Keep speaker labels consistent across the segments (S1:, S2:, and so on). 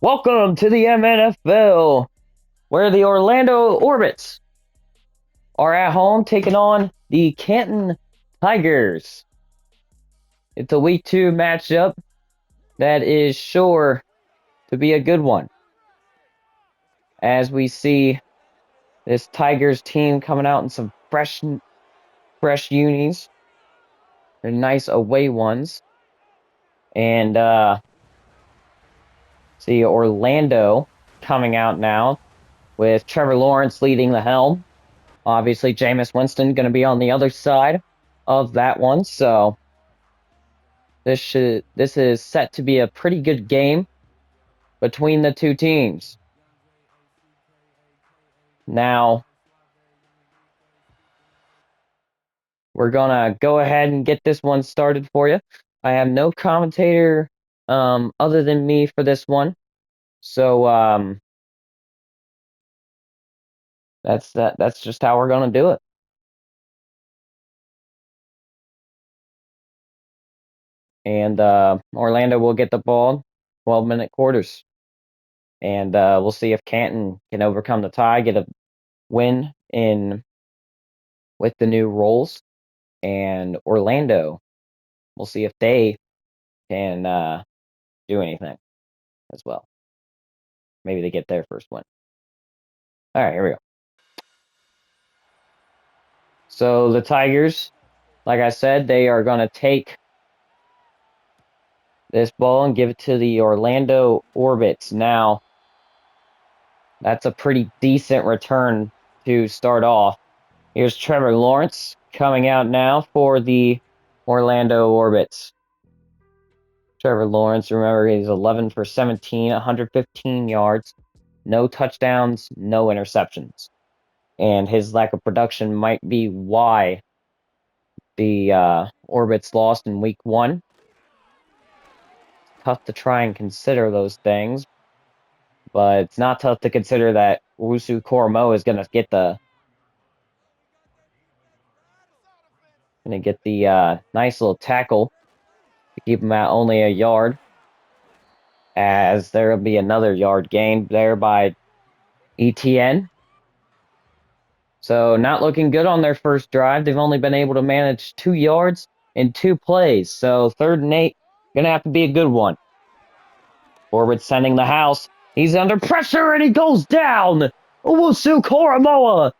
S1: Welcome to the MNFL, where the Orlando Orbits are at home taking on the Canton Tigers. It's a week 2 matchup that is sure to be a good one. As we see this Tigers team coming out in some fresh unis. They're nice away ones. And see Orlando coming out now with Trevor Lawrence leading the helm. Obviously, Jameis Winston going to be on the other side of that one. So this is set to be a pretty good game between the two teams. Now, we're gonna go ahead and get this one started for you. I have no commentator other than me for this one. So that's just how we're gonna do it. And Orlando will get the ball, 12-minute quarters. And we'll see if Canton can overcome the tie, get a win in with the new roles. And Orlando, we'll see if they can do anything as well. Maybe they get their first win. All right, here we go. So the Tigers, like I said, they are going to take this ball and give it to the Orlando Orbits. Now, that's a pretty decent return to start off. Here's Trevor Lawrence coming out now for the Orlando Orbits. Trevor Lawrence, remember, he's 11 for 17, 115 yards, no touchdowns, no interceptions. And his lack of production might be why the Orbits lost in week 1. Tough to try and consider those things, but it's not tough to consider that Wusu Koromo is going to get the nice little tackle to keep him at only a yard, as there will be another yard gain there by ETN. So not looking good on their first drive. They've only been able to manage 2 yards in 2 plays. So 3rd and 8, gonna have to be a good one. Forward sending the house. He's under pressure and he goes down. Owusu Koromoa,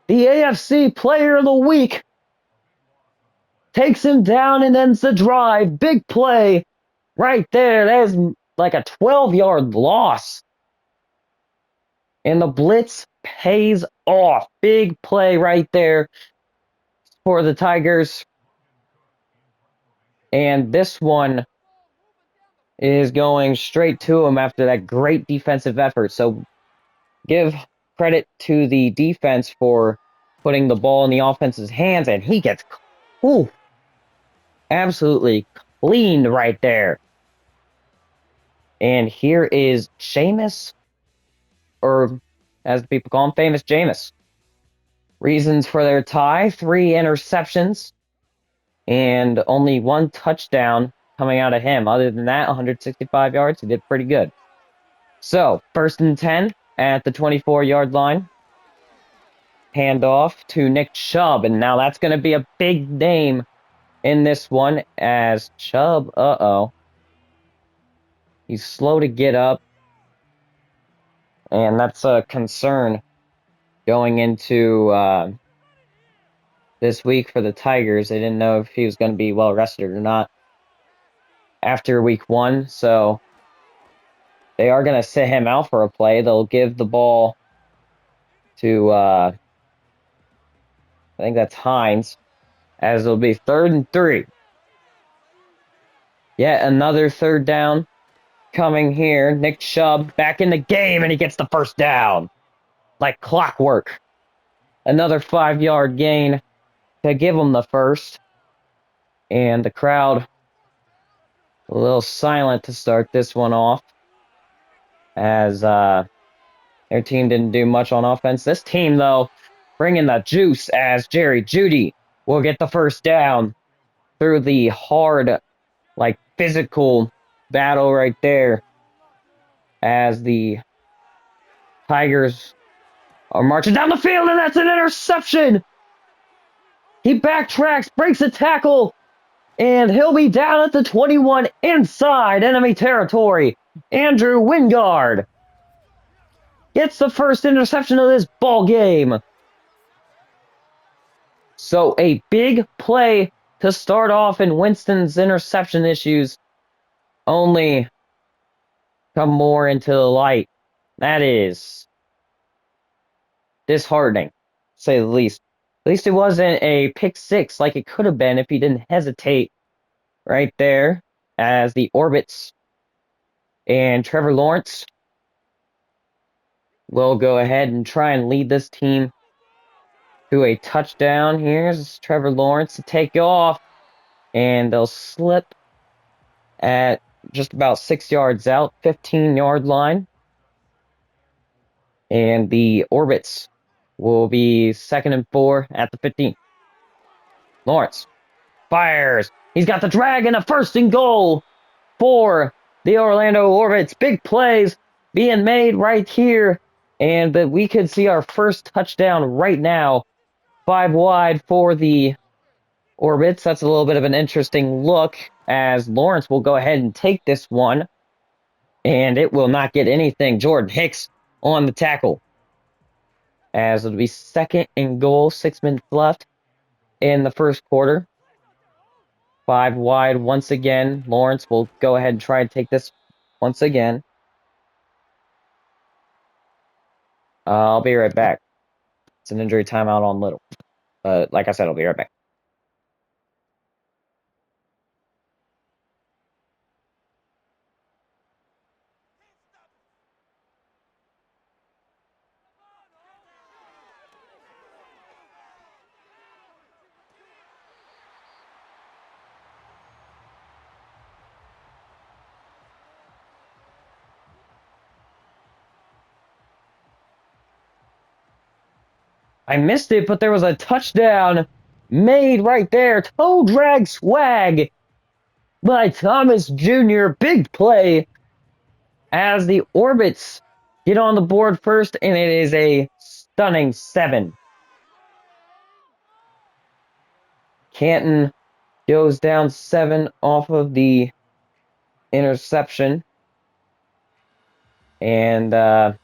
S1: the AFC Player of the Week, takes him down and ends the drive. Big play right there. That is like a 12-yard loss. And the blitz pays off. Big play right there for the Tigers. And this one is going straight to him after that great defensive effort. So give credit to the defense for putting the ball in the offense's hands, and he gets absolutely cleaned right there. And here is Seamus, or as people call him, Famous Jameis. Reasons for their tie: 3 interceptions and only 1 touchdown coming out of him. Other than that, 165 yards. He did pretty good. So, 1st and 10 at the 24-yard line. Handoff to Nick Chubb, and now that's going to be a big name in this one, as Chubb, he's slow to get up, and that's a concern going into this week for the Tigers. They didn't know if he was going to be well rested or not after week 1, so they are going to sit him out for a play. They'll give the ball to, I think that's Hines, as it'll be 3rd and 3. Yet another 3rd down coming here. Nick Chubb back in the game, and he gets the first down like clockwork. Another 5-yard gain to give him the first. And the crowd a little silent to start this one off, as their team didn't do much on offense. This team, though, bringing the juice, as Jerry Jeudy will get the first down through the hard, like, physical battle right there as the Tigers are marching down the field, and that's an interception. He backtracks, breaks a tackle, and he'll be down at the 21 inside enemy territory. Andrew Wingard gets the first interception of this ball game. So a big play to start off, and Winston's interception issues only come more into the light. That is disheartening, to say the least. At least it wasn't a pick six like it could have been if he didn't hesitate right there as the Orbits and Trevor Lawrence will go ahead and try and lead this team to a touchdown. Here's Trevor Lawrence to take off, and they'll slip at just about 6 yards out, 15-yard line. And the Orbits will be 2nd and 4 at the 15. Lawrence fires. He's got the drag and a 1st and goal for the Orlando Orbits. Big plays being made right here. And we could see our first touchdown right now. 5 wide for the Orbits. That's a little bit of an interesting look as Lawrence will go ahead and take this one. And it will not get anything. Jordan Hicks on the tackle. As it'll be 2nd and goal, 6 minutes left in the first quarter. 5 wide once again. Lawrence will go ahead and try to take this once again. I'll be right back. It's an injury timeout on Little. Like I said, I'll be right back. I missed it, but there was a touchdown made right there. Toe drag swag by Thomas Jr. Big play as the Orbits get on the board first, and it is a stunning 7. Canton goes down 7 off of the interception. And they're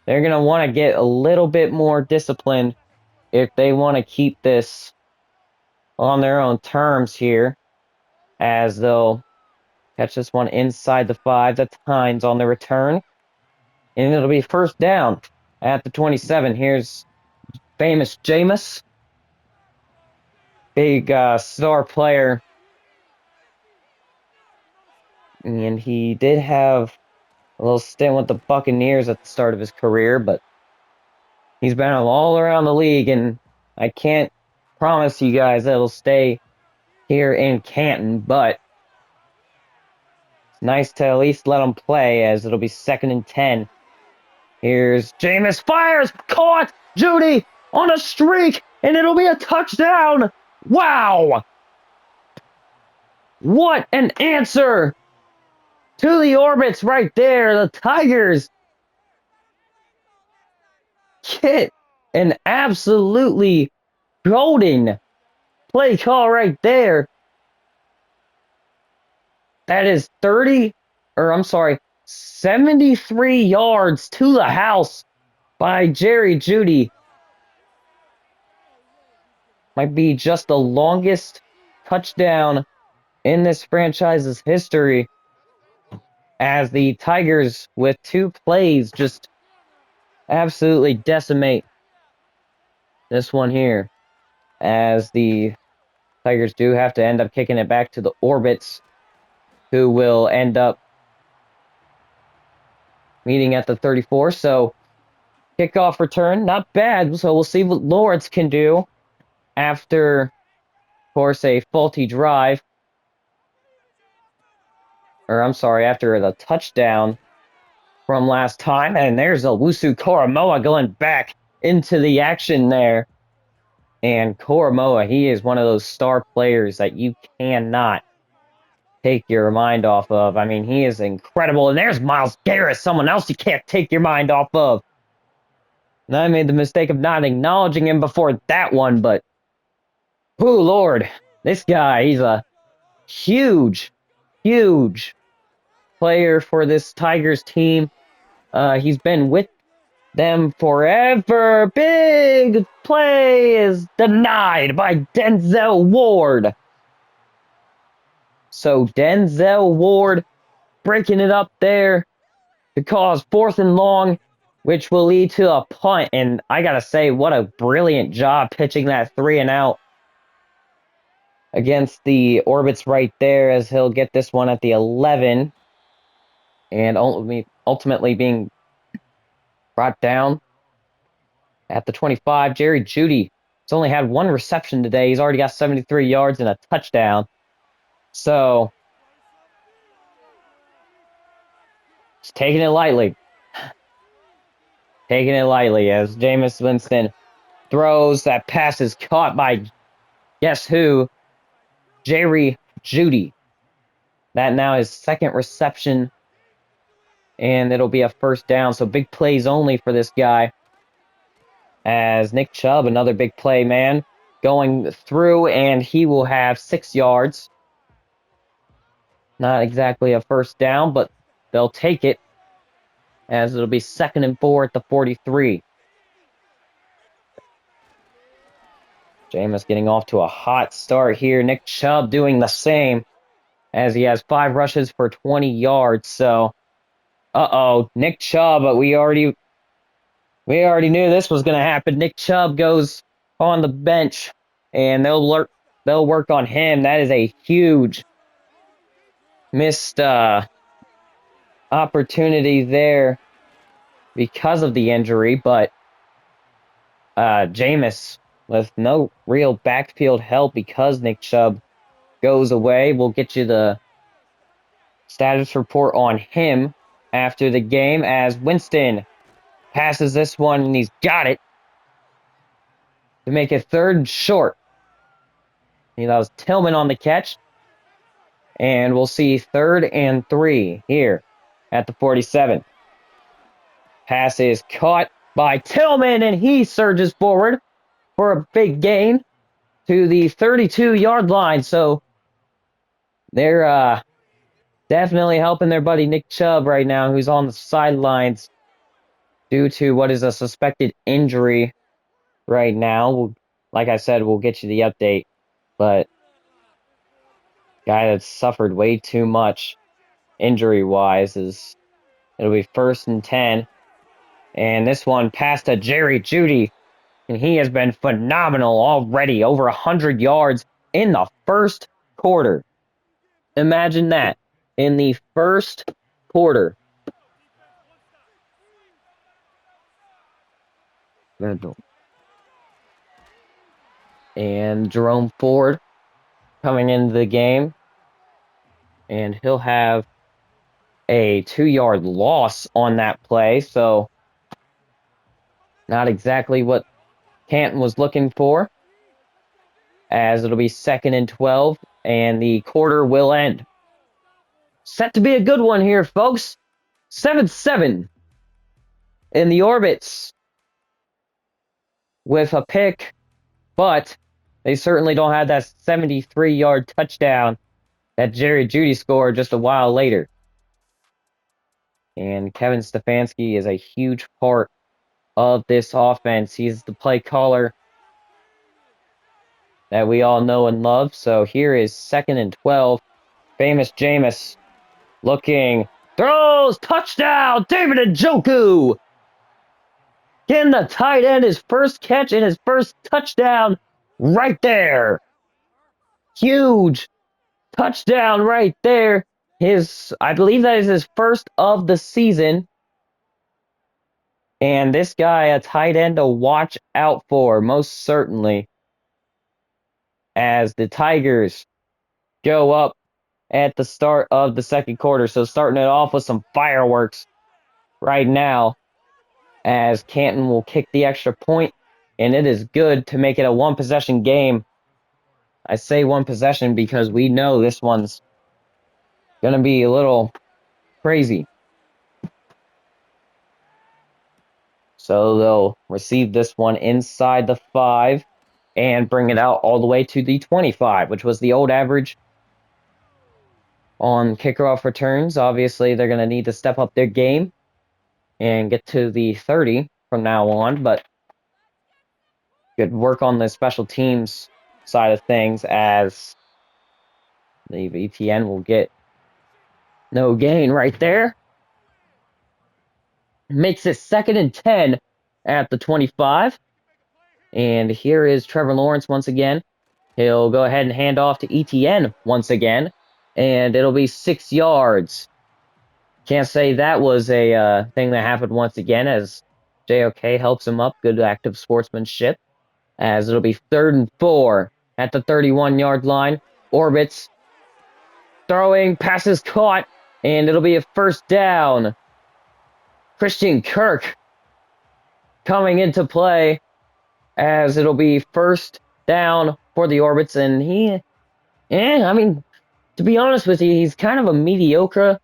S1: going to want to get a little bit more disciplined if they want to keep this on their own terms here, as they'll catch this one inside the 5. That's Hines on the return. And it'll be 1st down at the 27. Here's famous Jameis, big star player. And he did have a little stint with the Buccaneers at the start of his career, but he's been all around the league, and I can't promise you guys that it'll stay here in Canton, but it's nice to at least let him play, as it'll be 2nd and 10. Here's Jameis, fires, caught, Judy on a streak, and it'll be a touchdown. Wow! What an answer to the Orbits right there. The Tigers get an absolutely golden play call right there. That is 73 yards to the house by Jerry Jeudy. Might be just the longest touchdown in this franchise's history, as the Tigers, with 2 plays, just absolutely decimate this one here, as the Tigers do have to end up kicking it back to the Orbits, who will end up meeting at the 34. So kickoff return, not bad. So we'll see what Lawrence can do after, of course, a faulty drive. After the touchdown from last time. And there's Owusu Koromoa going back into the action there. And Koromoa, he is one of those star players that you cannot take your mind off of. I mean, he is incredible. And there's Miles Garrett, someone else you can't take your mind off of. And I made the mistake of not acknowledging him before that one, but oh Lord, this guy, he's a huge, huge player for this Tigers team. He's been with them forever. Big play is denied by Denzel Ward. So Denzel Ward breaking it up there to cause 4th and long, which will lead to a punt. And I gotta say, what a brilliant job pitching that 3 and out against the Orbits right there, as he'll get this one at the 11 and ultimately being brought down at the 25. Jerry Jeudy has only had 1 reception today. He's already got 73 yards and a touchdown. So, just taking it lightly. Taking it lightly as Jameis Winston throws. That pass is caught by, guess who? Jerry Jeudy. That now is 2nd reception, and it'll be a 1st down. So big plays only for this guy. As Nick Chubb, another big play man, going through, and he will have 6 yards. Not exactly a 1st down, but they'll take it, as it'll be 2nd and 4 at the 43. Jameis getting off to a hot start here. Nick Chubb doing the same, as he has 5 rushes for 20 yards. So, Nick Chubb, but we already knew this was going to happen. Nick Chubb goes on the bench, and they'll work on him. That is a huge missed opportunity there because of the injury, but Jameis with no real backfield help because Nick Chubb goes away. We'll get you the status report on him after the game, as Winston passes this one, and he's got it to make it 3rd and short. That was Tillman on the catch. And we'll see 3rd and 3 here at the 47. Pass is caught by Tillman, and he surges forward for a big gain to the 32-yard line. So they're definitely helping their buddy Nick Chubb right now, who's on the sidelines due to what is a suspected injury right now. Like I said, we'll get you the update, but guy that's suffered way too much injury-wise it'll be 1st and 10. And this one passed to Jerry Jeudy, and he has been phenomenal already. Over 100 yards in the 1st quarter. Imagine that. In the 1st quarter. And Jerome Ford coming into the game. And he'll have a 2-yard loss on that play. So, not exactly what Canton was looking for. As it'll be 2nd and 12. And the quarter will end. Set to be a good one here, folks. 7-7 in the Orbits with a pick, but they certainly don't have that 73-yard touchdown that Jerry Jeudy scored just a while later. And Kevin Stefanski is a huge part of this offense. He's the play caller that we all know and love. So here is 2nd and 12. Famous Jameis looking, throws, touchdown, David Njoku! Getting the tight end his 1st catch and his 1st touchdown right there. Huge touchdown right there. I believe that is his 1st of the season. And this guy, a tight end to watch out for, most certainly, as the Tigers go up at the start of the 2nd quarter. So starting it off with some fireworks right now, as Canton will kick the extra point, and it is good to make it a 1-possession game. I say 1 possession because we know this one's Gonna be a little crazy. So they'll receive this one inside the 5 and bring it out all the way to the 25, which was the old average on kickoff returns. Obviously, they're going to need to step up their game and get to the 30 from now on, but good work on the special teams side of things, as the VTN will get no gain right there. Makes it 2nd and 10 at the 25. And here is Trevor Lawrence once again. He'll go ahead and hand off to ETN once again, and it'll be 6 yards. Can't say that was a thing that happened once again, as JOK helps him up. Good active sportsmanship, as it'll be 3rd and 4 at the 31-yard line. Orbits throwing, passes caught, and it'll be a 1st down. Christian Kirk coming into play, as it'll be 1st down for the Orbits, and I mean, to be honest with you, he's kind of a mediocre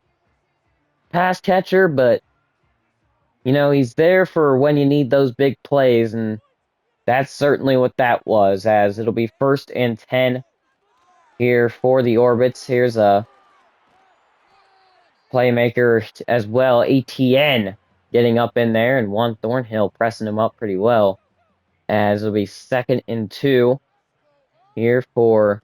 S1: pass catcher, but he's there for when you need those big plays, and that's certainly what that was, as it'll be 1st and 10 here for the Orbits. Here's a playmaker as well, ATN, getting up in there, and Juan Thornhill pressing him up pretty well, as it'll be 2nd and 2 here for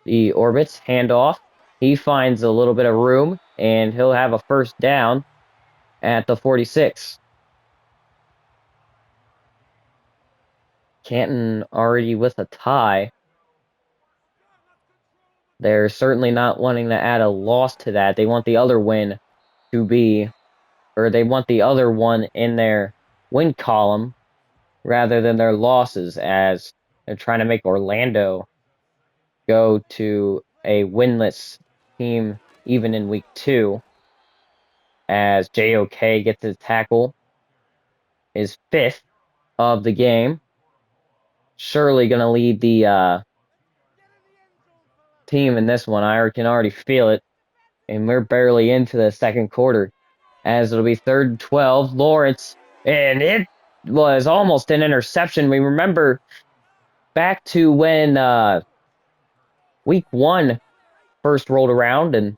S1: the Orbits. Handoff. He finds a little bit of room, and he'll have a 1st down at the 46. Canton already with a tie. They're certainly not wanting to add a loss to that. They want the other win to be, or they want the other one in their win column rather than their losses, as they're trying to make Orlando go to a winless team even in week 2, as JOK gets his tackle, his 5th of the game. Surely going to lead the team in this one. I can already feel it. And we're barely into the 2nd quarter, as it'll be 3rd and 12. Lawrence, and it was almost an interception. We remember back to when week 1 first rolled around, and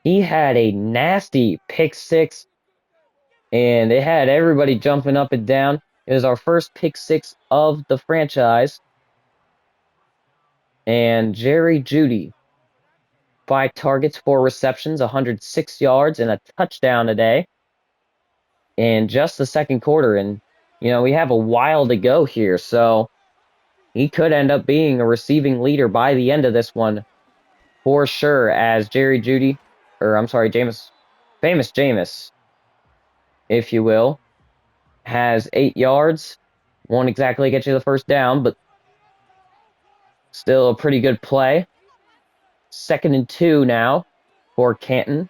S1: he had a nasty pick 6, and it had everybody jumping up and down. It was our first pick 6 of the franchise. And Jerry Jeudy, 5 targets, 4 receptions, 106 yards, and a touchdown today in just the 2nd quarter. And, we have a while to go here, so he could end up being a receiving leader by the end of this one for sure, as Jerry Jeudy, or I'm sorry, famous Jameis, if you will, has 8 yards. Won't exactly get you the 1st down, but still a pretty good play. 2nd and 2 now for Canton,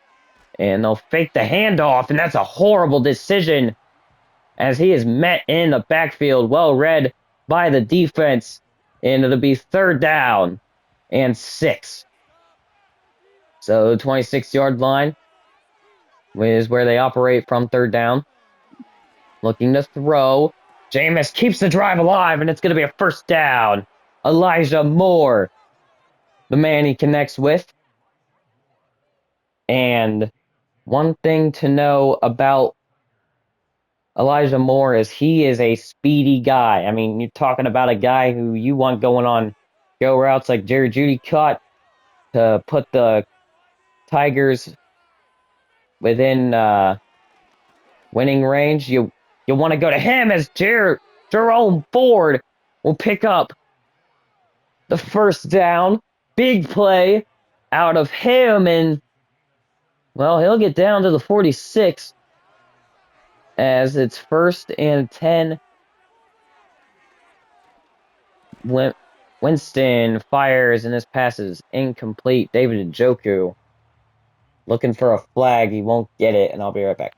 S1: and they'll fake the handoff, and that's a horrible decision, as he is met in the backfield, well read by the defense, and it'll be 3rd down and 6. So 26-yard line is where they operate from 3rd down. Looking to throw. Jameis keeps the drive alive, and it's going to be a 1st down. Elijah Moore, the man he connects with. And one thing to know about Elijah Moore is he is a speedy guy. I mean, you're talking about a guy who you want going on go routes like Jerry Jeudy caught to put the Tigers within winning range. You want to go to him, as Jerome Ford will pick up the 1st down. Big play out of him, and well, he'll get down to the 46, as it's 1st and 10. Winston fires, and this pass is incomplete. David Njoku looking for a flag. He won't get it, and I'll be right back.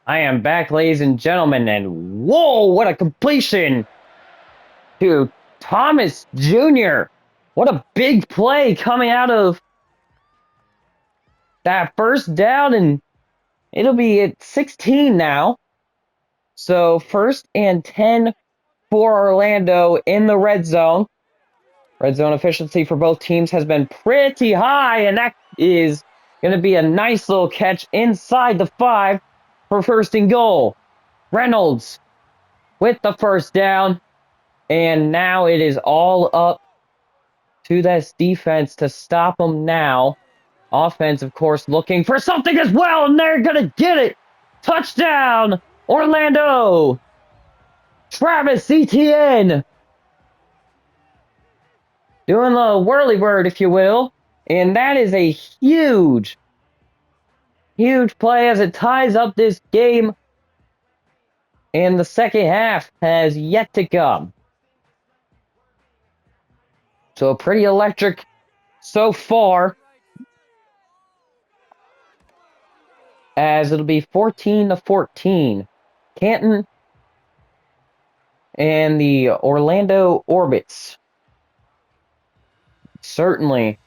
S1: I am back, ladies and gentlemen, and whoa, what a completion to Thomas Jr. What a big play coming out of that first down, and it'll be at 16 now. So first and 10 for Orlando in the red zone. Red zone efficiency for both teams has been pretty high, and that is going to be a nice little catch inside the 5 for first and goal. Reynolds with the first down. And now it is all up to this defense to stop them now. Offense, of course, looking for something as well, and they're going to get it. Touchdown, Orlando. Travis Etienne doing the whirly bird, if you will. And that is a huge, huge play as it ties up this game. And the second half has yet to come. So pretty electric so far, as it'll be 14-14. Canton and the Orlando Orbits certainly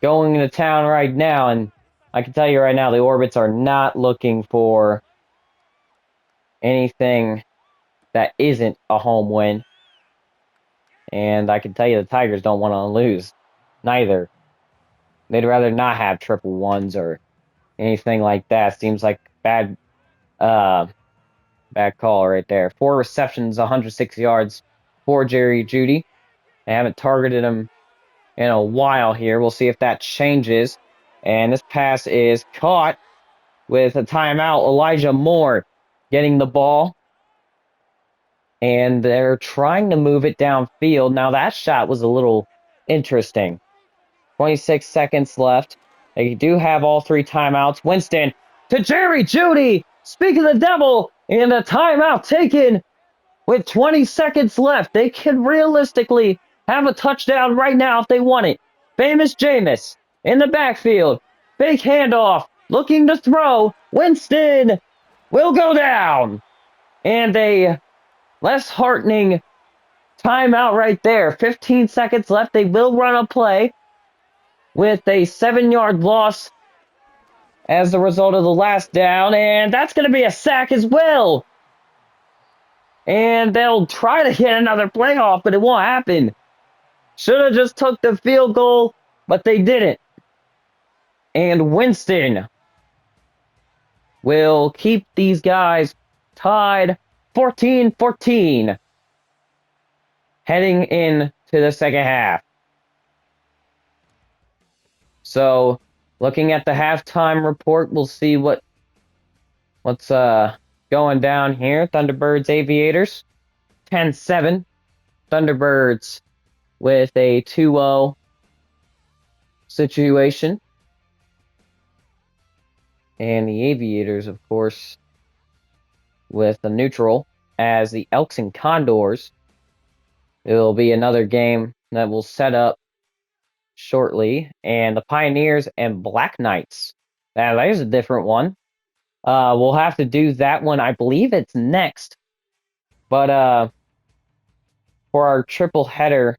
S1: going into town right now, and I can tell you right now, the Orbits are not looking for anything that isn't a home win. And I can tell you the Tigers don't want to lose, neither. They'd rather not have triple ones or anything like that. Seems like bad call right there. 4 receptions, 106 yards for Jerry Jeudy. They haven't targeted him in a while here. We'll see if that changes. And this pass is caught with a timeout. Elijah Moore getting the ball. And they're trying to move it downfield. Now that shot was a little interesting. 26 seconds left. They do have all 3 timeouts. Winston to Jerry Jeudy. Speak of the devil. And a timeout taken with 20 seconds left. They can realistically have a touchdown right now if they want it. Famous Jameis in the backfield. Big handoff. Looking to throw. Winston will go down. And a less heartening timeout right there. 15 seconds left. They will run a play with a 7-yard loss as a result of the last down. And that's going to be a sack as well. And they'll try to get another play off, but it won't happen. Should have just took the field goal, but they didn't. And Winston will keep these guys tied 14-14 heading into the second half. So, looking at the halftime report, we'll see what's going down here. Thunderbirds Aviators 10-7. Thunderbirds with a 2-0 situation. And the Aviators, of course, with a neutral, as the Elks and Condors. It will be another game that will set up shortly. And the Pioneers and Black Knights. Now, there's a different one. We'll have to do that one. I believe it's next. But for our triple header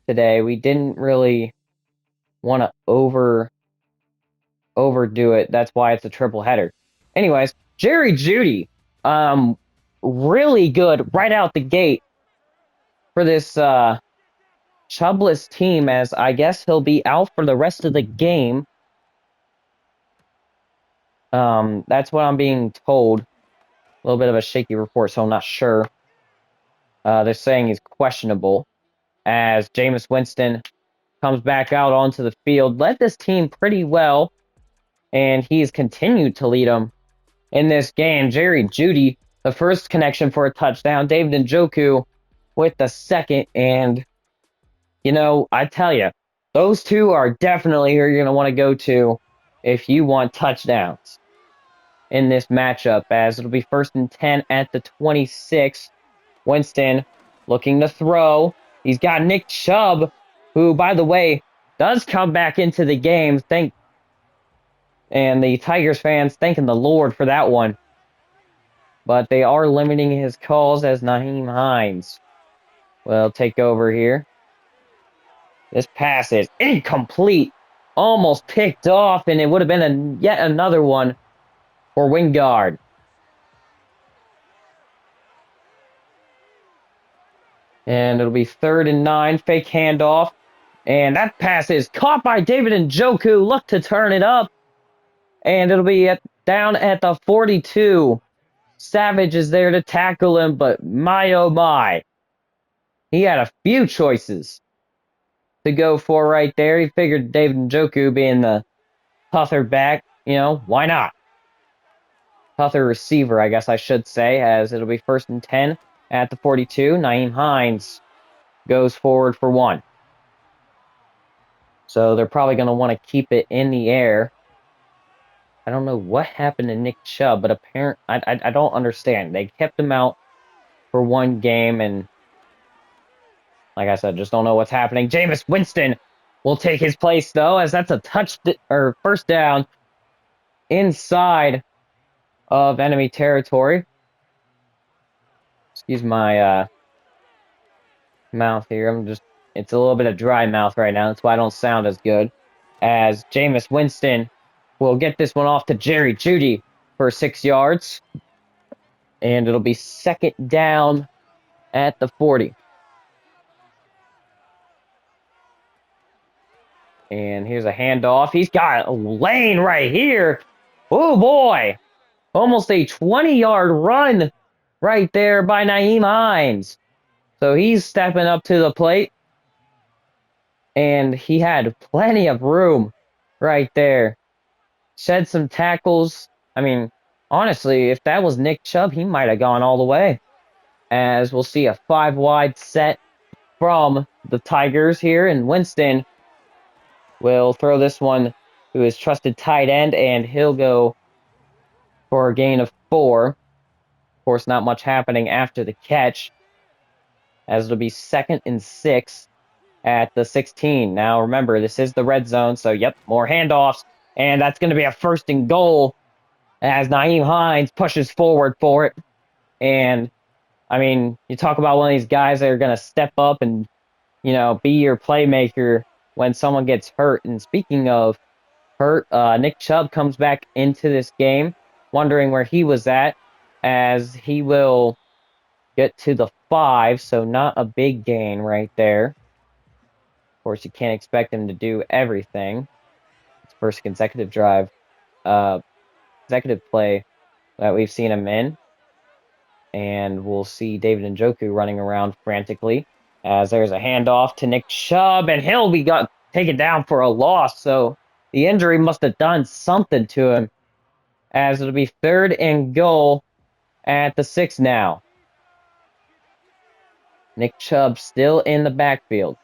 S1: today, we didn't really want to overdo it. That's why it's a triple header. Anyways, Jerry Jeudy, really good right out the gate for this Chubless team, as I guess he'll be out for the rest of the game. That's what I'm being told. A little bit of a shaky report, so I'm not sure. They're saying he's questionable, as Jameis Winston comes back out onto the field. Led this team pretty well, and he's continued to lead them in this game. Jerry Jeudy, the first connection for a touchdown. David Njoku with the second. And, you know, I tell you, those two are definitely who you're going to want to go to if you want touchdowns in this matchup, as it'll be 1st and 10 at the 26. Winston looking to throw. He's got Nick Chubb, who, by the way, does come back into the game. And the Tigers fans thanking the Lord for that one. But they are limiting his calls as Nyheim Hines will take over here. This pass is incomplete. Almost picked off, and it would have been yet another one for Wingard. And it'll be 3rd and 9, fake handoff. And that pass is caught by David Njoku. Look to turn it up. And it'll be down at the 42. Savage is there to tackle him, but my oh my. He had a few choices to go for right there. He figured David Njoku being the tougher back, why not? Tougher receiver, I guess I should say, as it'll be 1st and 10 at the 42. Nyheim Hines goes forward for 1. So they're probably going to want to keep it in the air. I don't know what happened to Nick Chubb, but apparently I don't understand. They kept him out for 1 game, and like I said, just don't know what's happening. Jameis Winston will take his place, though, as that's a or 1st down inside of enemy territory. Excuse my mouth here. It's a little bit of dry mouth right now. That's why I don't sound as good. As Jameis Winston will get this one off to Jerry Jeudy for 6 yards. And it'll be 2nd down at the 40. And here's a handoff. He's got a lane right here. Oh, boy. Almost a 20-yard run right there by Nyheim Hines. So he's stepping up to the plate. And he had plenty of room right there. Shed some tackles. I mean, honestly, if that was Nick Chubb, he might have gone all the way. As we'll see a 5-wide set from the Tigers here. And Winston will throw this one to his trusted tight end, and he'll go for a gain of 4. Of course, not much happening after the catch, as it'll be 2nd and 6 at the 16. Now, remember, this is the red zone, so yep, more handoffs, and that's going to be a 1st and goal as Nyheim Hines pushes forward for it. And, I mean, you talk about one of these guys that are going to step up and, be your playmaker when someone gets hurt. And speaking of hurt, Nick Chubb comes back into this game, wondering where he was at, as he will get to the 5, so not a big gain right there. Of course, you can't expect him to do everything. It's first consecutive play that we've seen him in. And we'll see David Njoku running around frantically, as there's a handoff to Nick Chubb, and he'll be taken down for a loss. So the injury must have done something to him, as it'll be 3rd and goal at the 6 now. Nick Chubb still in the backfield,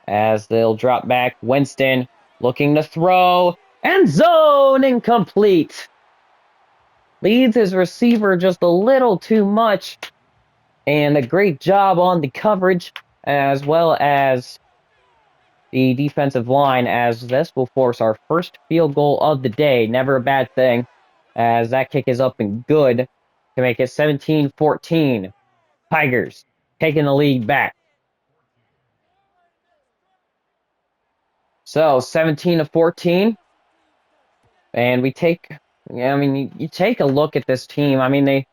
S1: as they'll drop back. Winston looking to throw. End zone, incomplete. Leads his receiver just a little too much. And a great job on the coverage, as well as the defensive line, as this will force our first field goal of the day. Never a bad thing, as that kick is up and good to make it 17-14. Tigers taking the lead back. So 17-14. And we take, you take a look at this team. I mean, they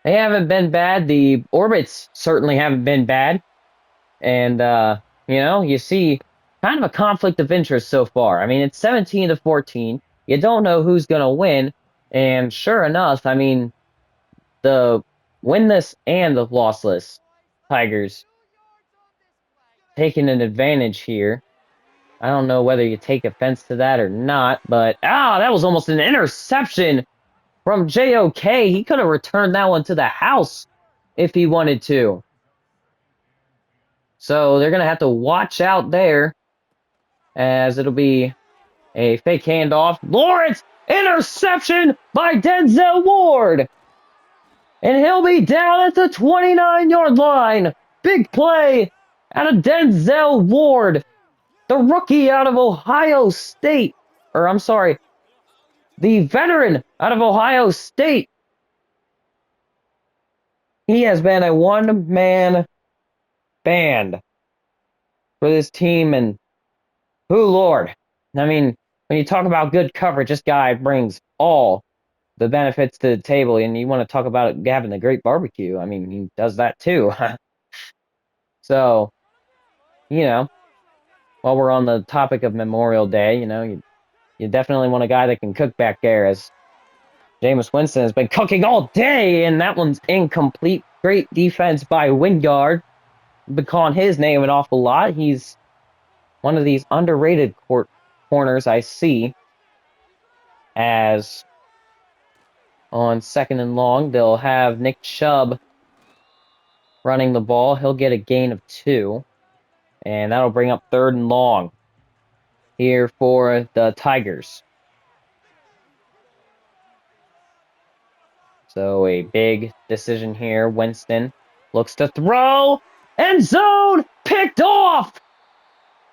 S1: haven't been bad. The Orbits certainly haven't been bad. And, you see kind of a conflict of interest so far. I mean, it's 17-14. You don't know who's going to win. And sure enough, I mean, the winless and the lossless Tigers taking an advantage here. I don't know whether you take offense to that or not, but that was almost an interception from JOK. He could have returned that one to the house if he wanted to. So they're going to have to watch out there, as it'll be a fake handoff. Lawrence, interception by Denzel Ward. And he'll be down at the 29-yard line. Big play out of Denzel Ward. the rookie out of Ohio State. Or, I'm sorry, the veteran out of Ohio State. He has been a one-man band for this team, and who, Lord. I mean, when you talk about good coverage, this guy brings all the benefits to the table, and you want to talk about having a great barbecue. I mean, he does that too. So, you know, while we're on the topic of Memorial Day, you definitely want a guy that can cook back there, as Jameis Winston has been cooking all day, and that one's incomplete. Great defense by Wingard. Been calling his name an awful lot. He's one of these underrated corners I see, as on 2nd and long, they'll have Nick Chubb running the ball. He'll get a gain of 2, and that'll bring up 3rd and long here for the Tigers. So a big decision here. Winston looks to throw. End zone! Picked off!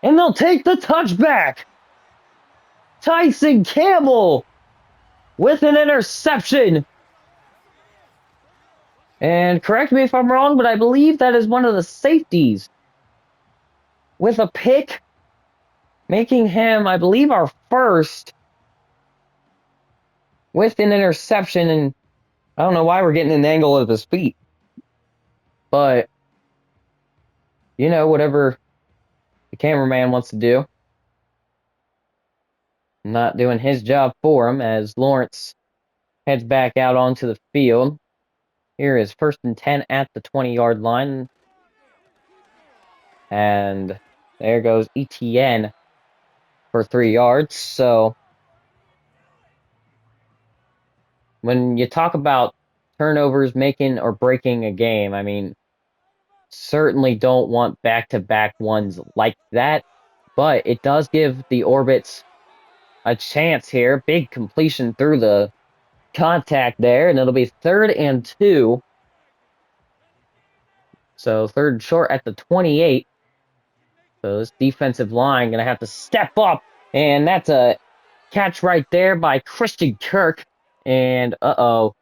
S1: And they'll take the touchback. Tyson Campbell with an interception. And correct me if I'm wrong, but I believe that is one of the safeties with a pick, making him, I believe, our first with an interception. And I don't know why we're getting an angle of his feet, but whatever the cameraman wants to do. Not doing his job for him, as Lawrence heads back out onto the field. Here is 1st and 10 at the 20-yard line. And there goes ETN for 3 yards. So when you talk about turnovers making or breaking a game, I mean, certainly don't want back-to-back ones like that. But it does give the Orbits a chance here. Big completion through the contact there, and it'll be 3rd and 2. So 3rd and short at the 28. So this defensive line going to have to step up, and that's a catch right there by Christian Kirk. And a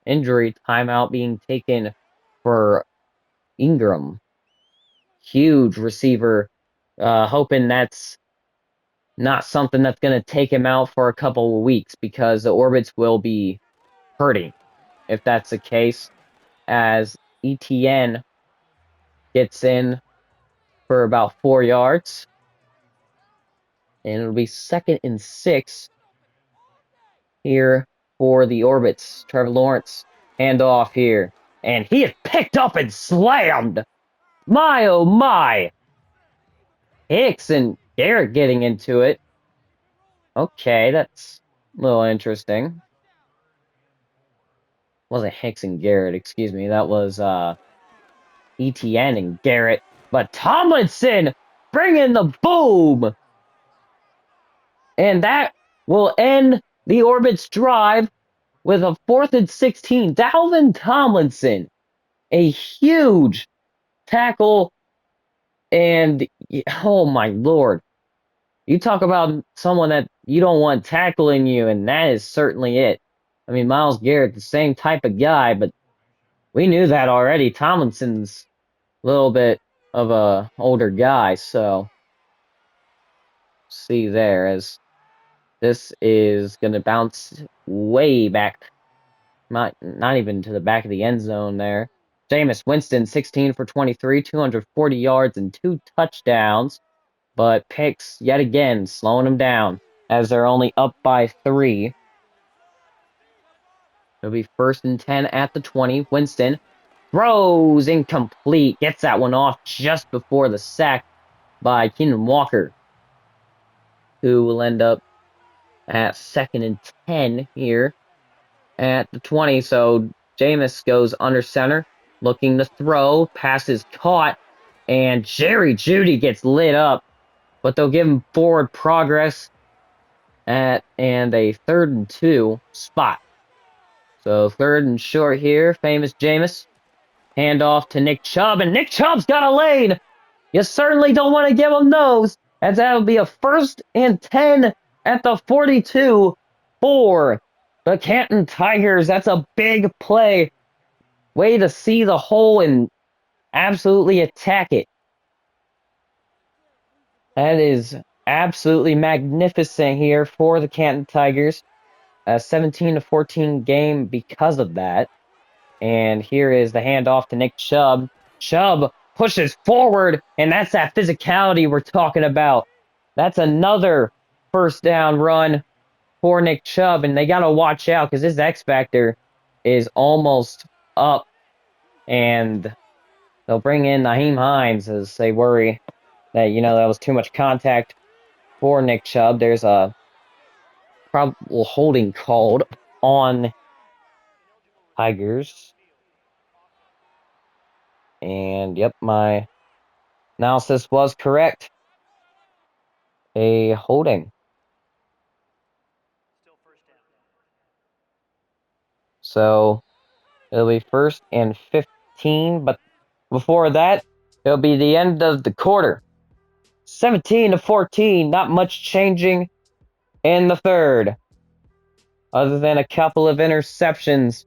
S1: injury timeout being taken for Ingram. Huge receiver. Hoping that's not something that's going to take him out for a couple of weeks, because the Orbits will be hurting if that's the case, as ETN gets in for about 4 yards. And it'll be 2nd and 6 here for the Orbits. Trevor Lawrence, handoff here. And he is picked up and slammed. My, oh my. Hicks and Garrett getting into it. Okay, that's a little interesting. Wasn't Hicks and Garrett, excuse me. That was ETN and Garrett. But Tomlinson bringing the boom. And that will end the Orbits drive with a 4th and 16. Dalvin Tomlinson, a huge tackle. And oh my Lord, you talk about someone that you don't want tackling you, and that is certainly it. I mean, Myles Garrett, the same type of guy, but we knew that already. Tomlinson's a little bit of a older guy, so see there, as this is going to bounce way back, not even to the back of the end zone there. Jameis Winston, 16 for 23, 240 yards and 2 touchdowns, but picks yet again, slowing them down as they're only up by 3. It'll be 1st and 10 at the 20. Winston throws incomplete, gets that one off just before the sack by Keenan Walker, who will end up at 2nd and 10 here at the 20. So Jameis goes under center, looking to throw. Pass is caught, and Jerry Jeudy gets lit up, but they'll give him forward progress and a 3rd and 2 spot. So 3rd and short here, famous Jameis. Hand off to Nick Chubb, and Nick Chubb's got a lane. You certainly don't want to give them those, as that would be a 1st and 10 at the 42 for the Canton Tigers. That's a big play. Way to see the hole and absolutely attack it. That is absolutely magnificent here for the Canton Tigers. A 17-14 game because of that. And here is the handoff to Nick Chubb. Chubb pushes forward, and that's that physicality we're talking about. That's another 1st down run for Nick Chubb, and they got to watch out because his X Factor is almost up, and they'll bring in Naheem Hines as they worry that, that was too much contact for Nick Chubb. There's a probable holding called on Tigers. And yep, my analysis was correct. A holding. So it'll be 1st and 15, but before that, it'll be the end of the quarter. 17-14, not much changing in the 3rd, other than a couple of interceptions,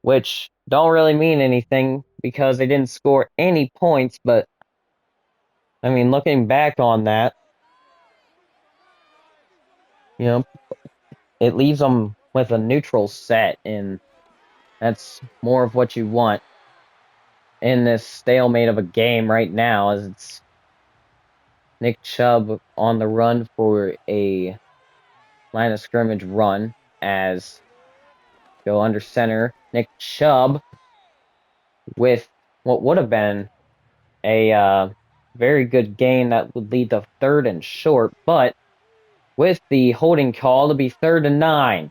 S1: which don't really mean anything because they didn't score any points. But I mean, looking back on that, it leaves them with a neutral set, and that's more of what you want in this stalemate of a game right now, as it's Nick Chubb on the run for a line of scrimmage run, as go under center. Nick Chubb with what would have been a very good gain that would lead to 3rd and short, but with the holding call to be 3rd and 9.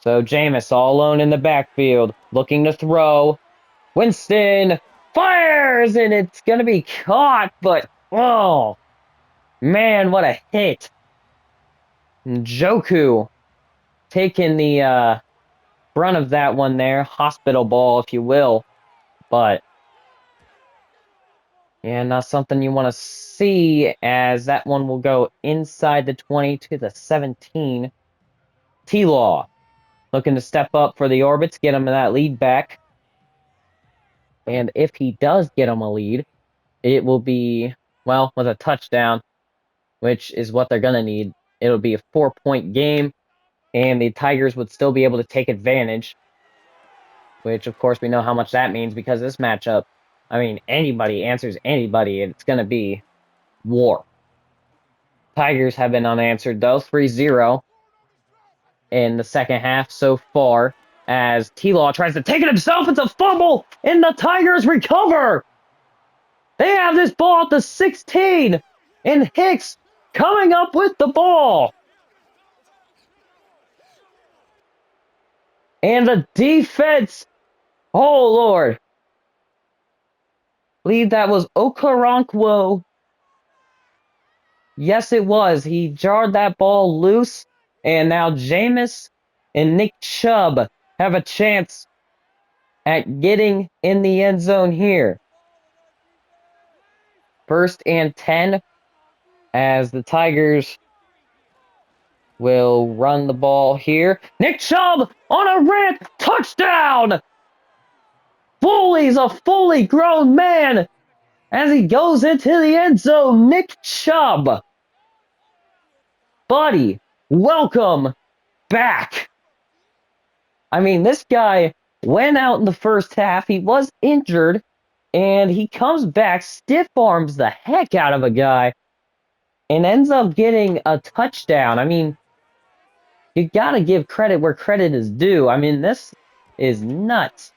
S1: So Jameis all alone in the backfield, looking to throw. Winston fires, and it's going to be caught, but oh, man, what a hit. Njoku taking the brunt of that one there. Hospital ball, if you will. But, yeah, not something you want to see, as that one will go inside the 20 to the 17. T-Law looking to step up for the Orbits, get him that lead back. And if he does get him a lead, it will be, well, with a touchdown, which is what they're going to need. It'll be a 4-point game, and the Tigers would still be able to take advantage, which, of course, we know how much that means because this matchup, I mean, anybody answers anybody, and it's going to be war. Tigers have been unanswered, though, 3-0 in the 2nd half so far, as T-Law tries to take it himself. It's a fumble, and the Tigers recover. They have this ball at the 16, and Hicks coming up with the ball. And the defense, oh, Lord. I believe that was Okoronkwo. Yes, it was. He jarred that ball loose, and now Jameis and Nick Chubb have a chance at getting in the end zone here. 1st and 10, as the Tigers will run the ball here. Nick Chubb on a rant, touchdown! Foley's a fully grown man as he goes into the end zone. Nick Chubb, buddy, welcome back. I mean, this guy went out in the 1st half. He was injured, and he comes back, stiff arms the heck out of a guy, and ends up getting a touchdown. I mean, you got to give credit where credit is due. I mean, this is nuts.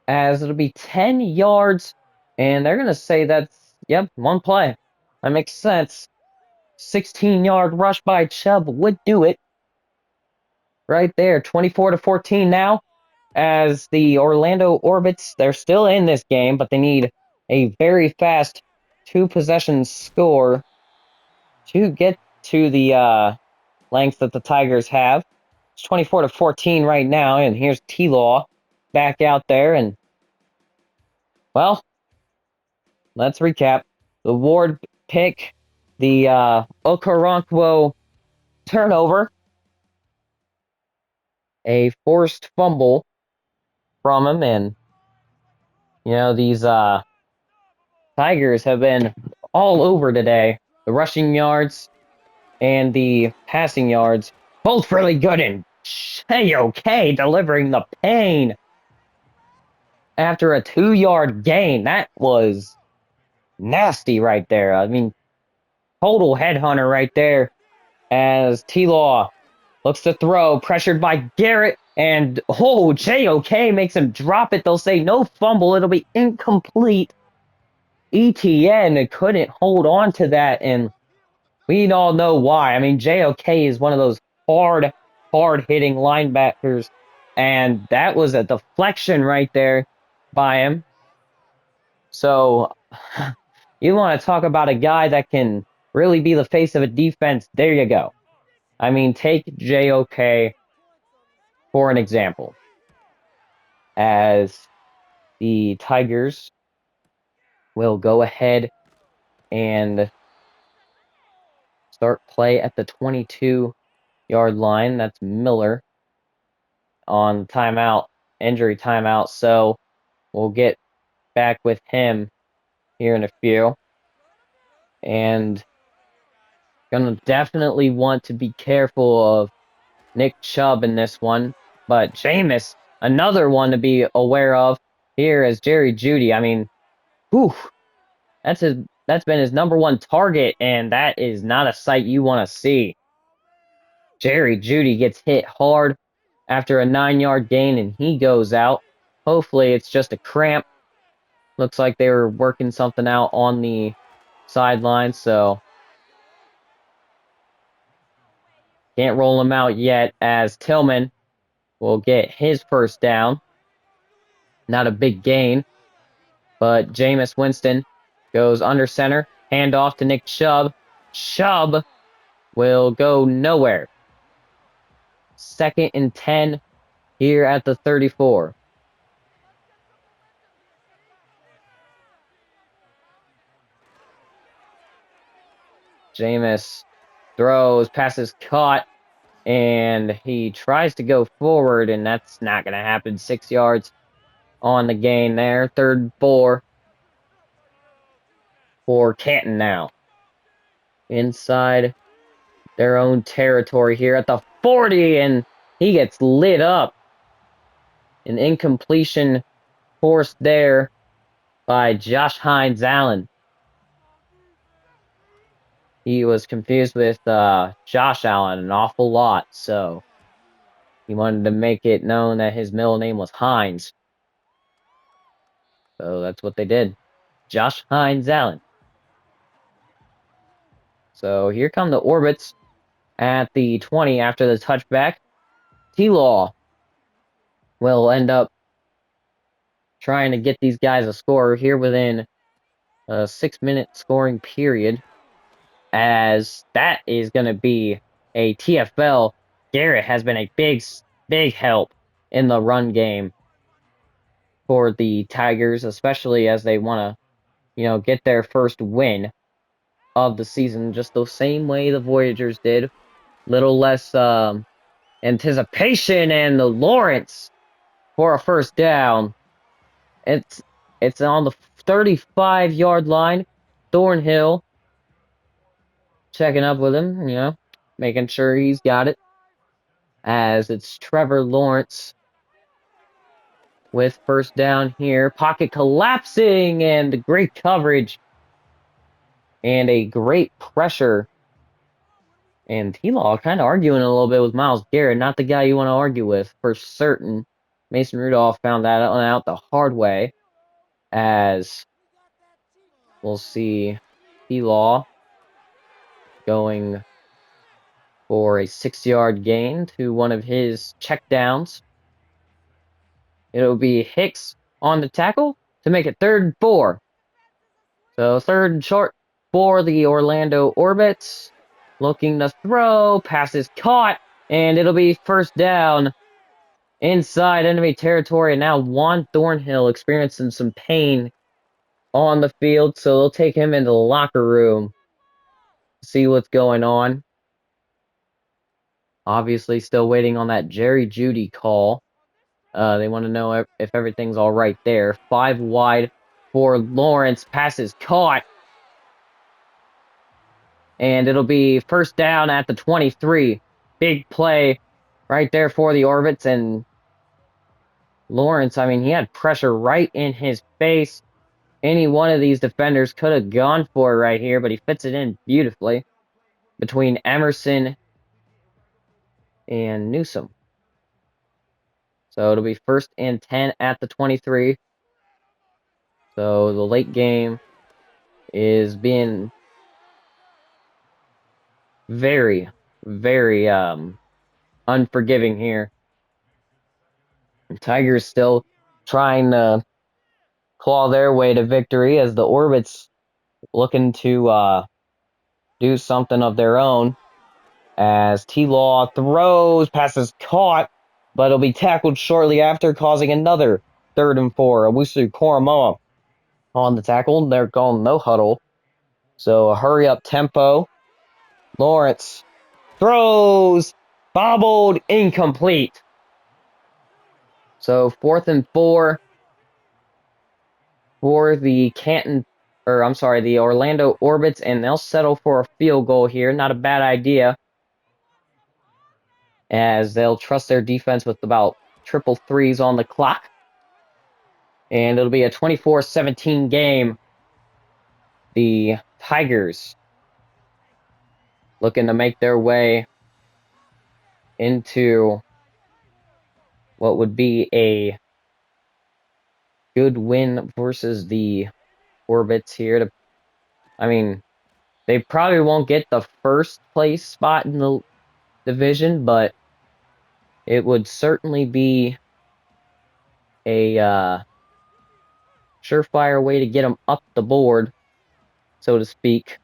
S1: As it'll be 10 yards, and they're going to say that's, yep, one play. That makes sense. 16-yard rush by Chubb would do it. Right there, 24-14 now, as the Orlando Orbits, they're still in this game, but they need a very fast 2-possession score to get to the length that the Tigers have. It's 24-14 right now, and here's T-Law back out there, and, well, let's recap. The Ward pick, the Okoronkwo turnover, a forced fumble from him, and these Tigers have been all over today. The rushing yards and the passing yards, both really good, and okay delivering the pain after a 2-yard gain. That was nasty right there. I mean, total headhunter right there as T-Law looks to throw, pressured by Garrett, and JOK makes him drop it. They'll say no fumble. It'll be incomplete. ETN couldn't hold on to that, and we all know why. I mean, JOK is one of those hard-hitting linebackers, and that was a deflection right there by him. So, you want to talk about a guy that can really be the face of a defense? There you go. I mean, take JOK for an example. As the Tigers will go ahead and start play at the 22-yard line. That's Miller on timeout, injury timeout. So we'll get back with him here in a few. And gonna definitely want to be careful of Nick Chubb in this one. But Jameis, another one to be aware of here is Jerry Jeudy. I mean, whew, that's been his number one target, and that is not a sight you want to see. Jerry Jeudy gets hit hard after a 9-yard gain, and he goes out. Hopefully, it's just a cramp. Looks like they were working something out on the sideline, so can't roll him out yet, as Tillman will get his first down. Not a big gain, but Jameis Winston goes under center, handoff to Nick Chubb. Chubb will go nowhere. 2nd and 10 here at the 34. Jameis throws, passes caught, and he tries to go forward, and that's not going to happen. 6 yards on the gain there. 3rd and 4 for Canton now. Inside their own territory here at the 40, and he gets lit up. An incompletion forced there by Josh Hines Allen. He was confused with Josh Allen an awful lot, so he wanted to make it known that his middle name was Hines. So that's what they did. Josh Hines Allen. So here come the Orbits at the 20 after the touchback. T-Law will end up trying to get these guys a score here within a 6-minute scoring period, as that is going to be a TFL. Garrett has been a big help in the run game for the Tigers, especially as they want to, get their first win of the season, just the same way the Voyagers did. Little less anticipation, and the Lawrence for a first down. It's on the 35-yard line. Thornhill checking up with him, making sure he's got it. As it's Trevor Lawrence with first down here. Pocket collapsing, and great coverage and a great pressure. And T-Law kind of arguing a little bit with Myles Garrett. Not the guy you want to argue with for certain. Mason Rudolph found that out the hard way, as we'll see T-Law going for a 6-yard gain to one of his checkdowns. It'll be Hicks on the tackle to make it 3rd and 4. So 3rd and short for the Orlando Orbits. Looking to throw, passes caught, and it'll be first down inside enemy territory. And now Juan Thornhill experiencing some pain on the field, so they'll take him into the locker room to see what's going on. Obviously, still waiting on that Jerry Jeudy call. They want to know if everything's all right there. 5 wide for Lawrence. Pass is caught. And it'll be first down at the 23. Big play right there for the Orbits. And Lawrence, I mean, he had pressure right in his face. Any one of these defenders could have gone for it right here, but he fits it in beautifully between Emerson and Newsom. So it'll be first and 10 at the 23. So the late game is being very, very unforgiving here. Tigers still trying to claw their way to victory as the Orbits looking to do something of their own. As T-Law throws, passes caught, but it'll be tackled shortly after, causing another 3rd and 4. Owusu Koromoa on the tackle. They're going no huddle. So a hurry up tempo. Lawrence throws, bobbled, incomplete. So 4th and 4 for the the Orlando Orbits, and they'll settle for a field goal here. Not a bad idea, as they'll trust their defense with about triple threes on the clock. And it'll be a 24-17 game. The Tigers looking to make their way into what would be a good win versus the Orbits here. I mean, they probably won't get the first place spot in the division, but it would certainly be a surefire way to get them up the board, so to speak,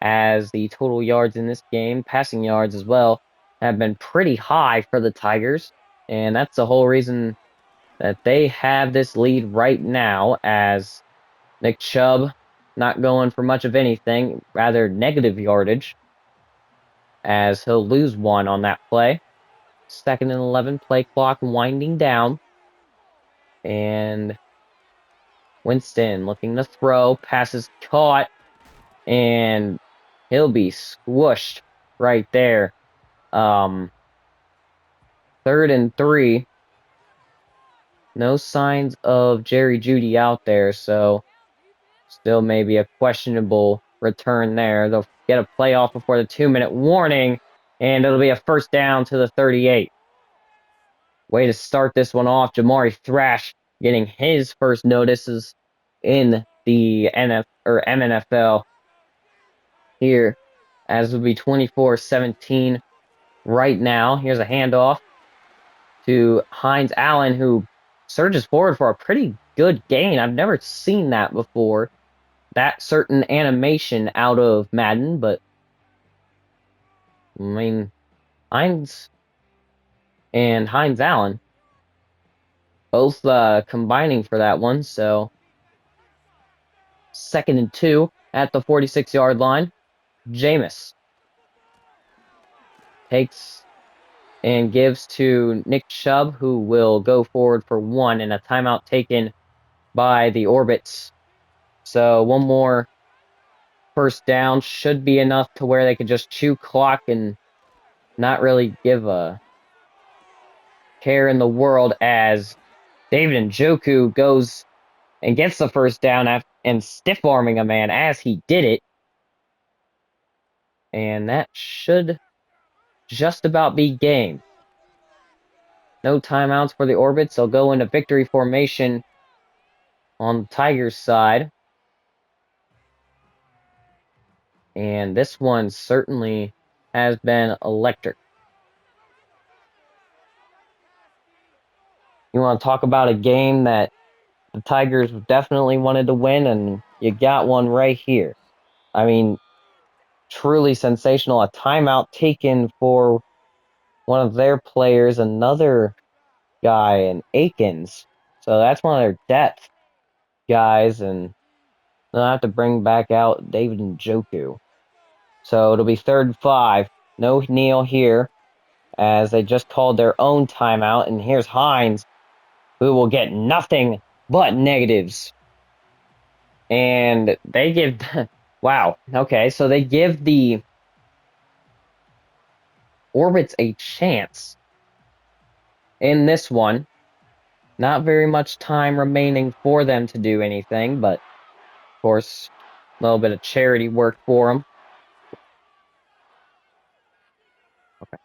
S1: as the total yards in this game, passing yards as well, have been pretty high for the Tigers. And that's the whole reason that they have this lead right now, as Nick Chubb not going for much of anything, rather negative yardage, as he'll lose 1 on that play. 2nd and 11, play clock winding down. And Winston looking to throw, passes caught, and he'll be squished right there. 3rd and 3. No signs of Jerry Jeudy out there, so still maybe a questionable return there. They'll get a playoff before the 2-minute warning, and it'll be a first down to the 38. Way to start this one off. Jamari Thrash getting his first notices in the MNFL here, as will be 24-17 right now. Here's a handoff to Hines Allen, who surges forward for a pretty good gain. I've never seen that before. That certain animation out of Madden, but I mean, Hines and Hines Allen both combining for that one. So 2nd and 2 at the 46-yard line. Jameis takes and gives to Nick Chubb, who will go forward for 1, and a timeout taken by the Orbits. So 1 more first down should be enough to where they could just chew clock and not really give a care in the world, as David Njoku goes and gets the first down and stiff-arming a man as he did it. And that should just about be game. No timeouts for the Orbits. They'll go into victory formation on the Tigers side. And this one certainly has been electric. You want to talk about a game that the Tigers definitely wanted to win, and you got one right here. I mean, truly sensational. A timeout taken for one of their players, another guy in Akins. So that's one of their depth guys, and They'll have to bring back out David Njoku. So it'll be 3rd and 5. No kneel here, as they just called their own timeout. And here's Hines, who will get nothing but negatives. And they give... Wow. Okay, so they give the Orbits a chance in this one. Not very much time remaining for them to do anything, but of course, a little bit of charity work for them. Okay.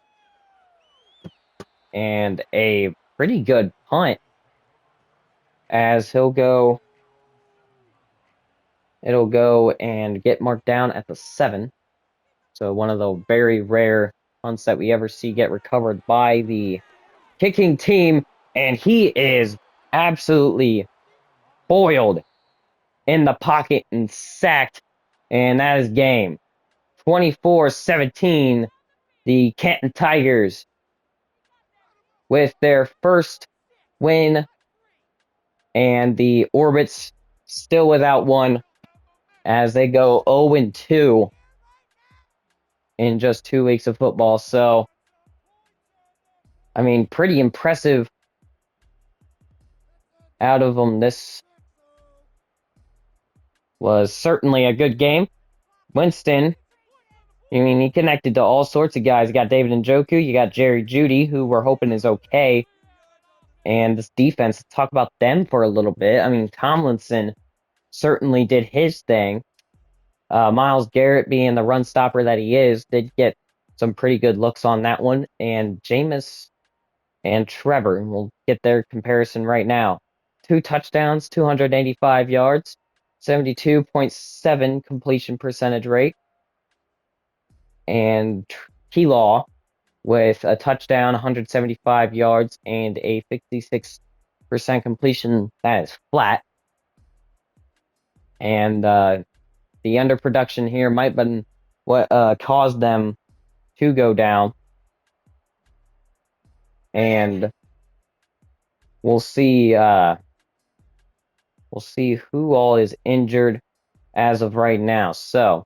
S1: And a pretty good punt, as it'll go and get marked down at the 7. So one of the very rare punts that we ever see get recovered by the kicking team, and he is absolutely boiled in the pocket and sacked, and that is game. 24-17, the Canton Tigers with their first win, and the Orbits still without one as they go 0-2 in just 2 weeks of football. So, I mean, pretty impressive out of them. This was certainly a good game. Winston, I mean, he connected to all sorts of guys. You got David Njoku, you got Jerry Jeudy, who we're hoping is okay. And this defense, let's talk about them for a little bit. I mean, Tomlinson certainly did his thing. Myles Garrett, being the run stopper that he is, did get some pretty good looks on that one. And Jameis and Trevor, we'll get their comparison right now. 2 touchdowns, 285 yards, 72.7 completion percentage rate. And T-Law with a touchdown, 175 yards, and a 56% completion. That is flat. And the underproduction here might have been what caused them to go down. And we'll see who all is injured as of right now. So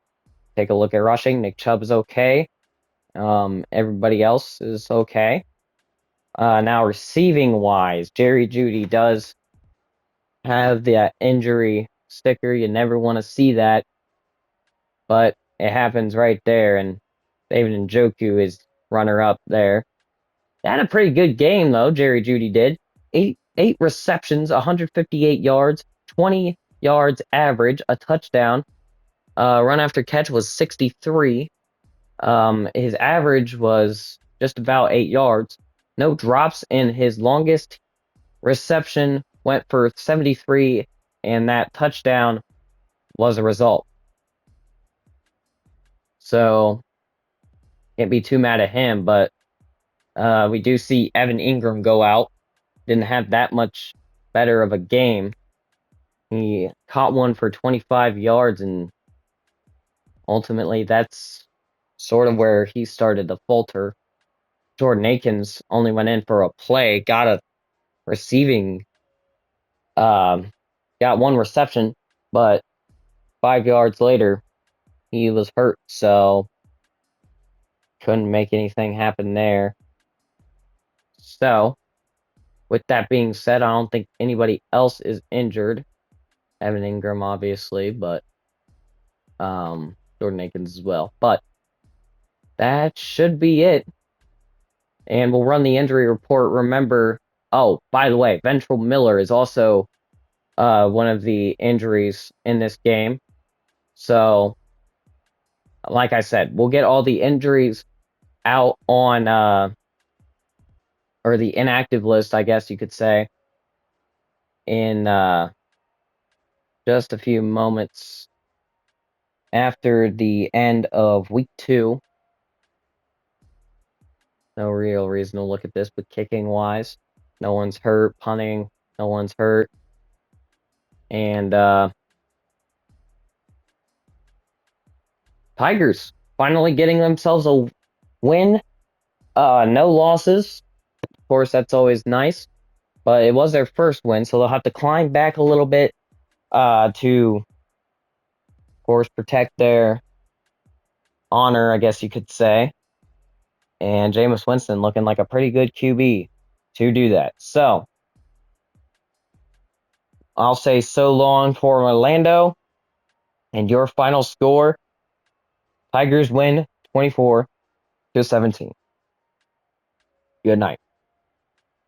S1: take a look at rushing. Nick Chubb is okay. Everybody else is okay. Now receiving wise, Jerry Jeudy does have the injury sticker. You never want to see that, but it happens right there. And David Njoku is runner up there. Had a pretty good game though. Jerry Jeudy did eight receptions, 158 yards, 20 yards average, a touchdown. Run after catch was 63. His average was just about 8 yards. No drops, in his longest reception went for 73, and that touchdown was a result. So can't be too mad at him, but we do see Evan Ingram go out. Didn't have that much better of a game. He caught one for 25 yards, and ultimately that's sort of where he started to falter. Jordan Akins only went in for a play, got a receiving, got one reception, but 5 yards later, he was hurt, so couldn't make anything happen there. So, with that being said, I don't think anybody else is injured. Evan Ingram, obviously, but Jordan Akins as well. But that should be it. And we'll run the injury report. Remember, oh, by the way, Ventrell Miller is also one of the injuries in this game. So, like I said, we'll get all the injuries out on, or the inactive list, I guess you could say, in just a few moments after the end of week 2. No real reason to look at this, but kicking wise, no one's hurt. Punting, no one's hurt. And Tigers finally getting themselves a win. No losses. Of course, that's always nice. But it was their first win, so they'll have to climb back a little bit to course, protect their honor, I guess you could say. And Jameis Winston looking like a pretty good QB to do that. So, I'll say so long for Orlando. And your final score, Tigers win 24-17. Good night.